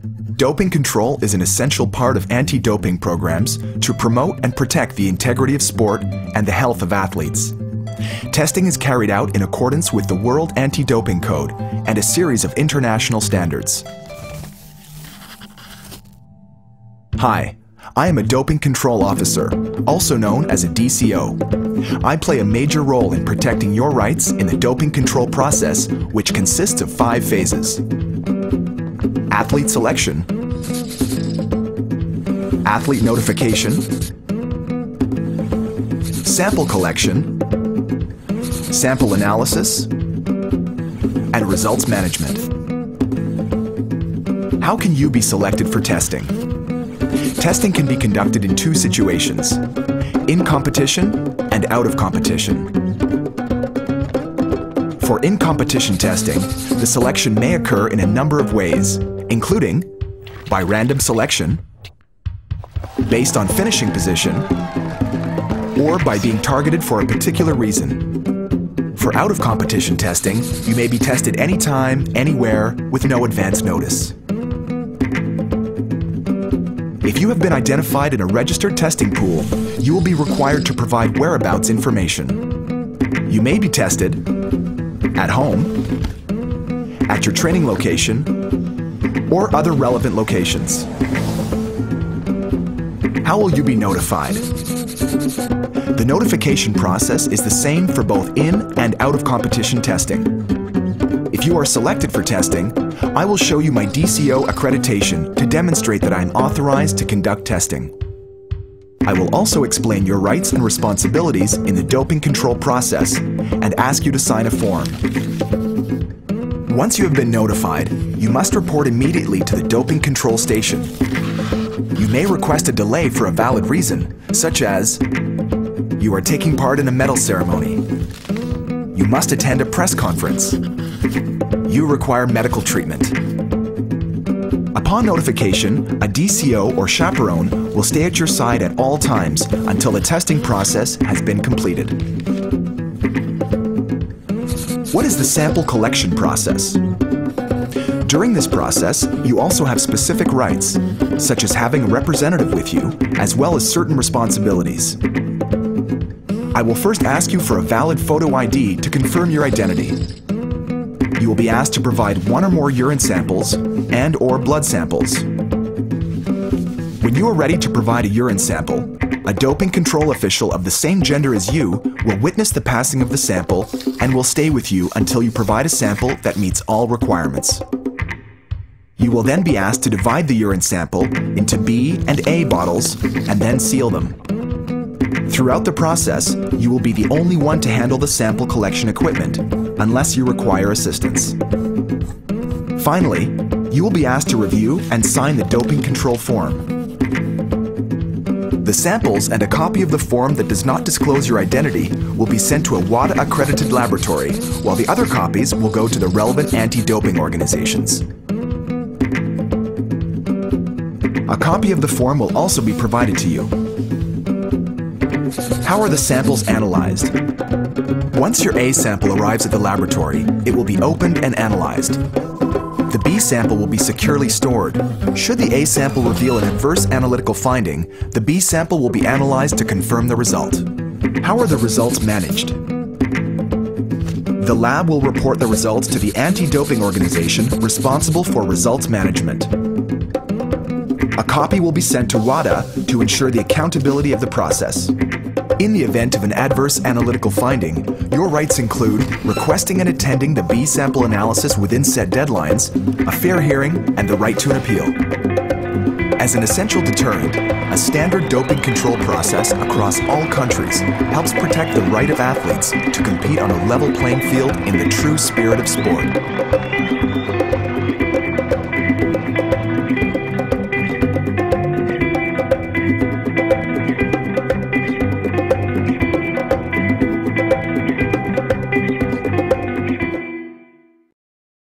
Doping control is an essential part of anti-doping programs to promote and protect the integrity of sport and the health of athletes. Testing is carried out in accordance with the World Anti-Doping Code and a series of international standards. Hi, I am a doping control officer, also known as a DCO. I play a major role in protecting your rights in the doping control process, which consists of 5 phases. Athlete selection, athlete notification, sample collection, sample analysis, and results management. How can you be selected for testing? Testing can be conducted in 2 situations: in competition and out of competition. For in-competition testing, the selection may occur in a number of ways, including by random selection, based on finishing position, or by being targeted for a particular reason. For out-of-competition testing, you may be tested anytime, anywhere, with no advance notice. If you have been identified in a registered testing pool, you will be required to provide whereabouts information. You may be tested at home, at your training location, or other relevant locations. How will you be notified? The notification process is the same for both in and out of competition testing. If you are selected for testing, I will show you my DCO accreditation to demonstrate that I am authorized to conduct testing. I will also explain your rights and responsibilities in the doping control process and ask you to sign a form. Once you have been notified, you must report immediately to the doping control station. You may request a delay for a valid reason, such as you are taking part in a medal ceremony. You must attend a press conference. You require medical treatment. Upon notification, a DCO or chaperone will stay at your side at all times until the testing process has been completed. What is the sample collection process? During this process, you also have specific rights, such as having a representative with you, as well as certain responsibilities. I will first ask you for a valid photo ID to confirm your identity. You will be asked to provide 1 or more urine samples and/or blood samples. When you are ready to provide a urine sample, a doping control official of the same gender as you will witness the passing of the sample and will stay with you until you provide a sample that meets all requirements. You will then be asked to divide the urine sample into B and A bottles and then seal them. Throughout the process, you will be the only one to handle the sample collection equipment, unless you require assistance. Finally, you will be asked to review and sign the doping control form. The samples and a copy of the form that does not disclose your identity will be sent to a WADA accredited laboratory, while the other copies will go to the relevant anti-doping organizations. A copy of the form will also be provided to you. How are the samples analyzed? Once your A sample arrives at the laboratory, it will be opened and analyzed. The B sample will be securely stored. Should the A sample reveal an adverse analytical finding, the B sample will be analyzed to confirm the result. How are the results managed? The lab will report the results to the anti-doping organization responsible for results management. A copy will be sent to WADA to ensure the accountability of the process. In the event of an adverse analytical finding, your rights include requesting and attending the B sample analysis within set deadlines, a fair hearing, and the right to an appeal. As an essential deterrent, a standard doping control process across all countries helps protect the right of athletes to compete on a level playing field in the true spirit of sport.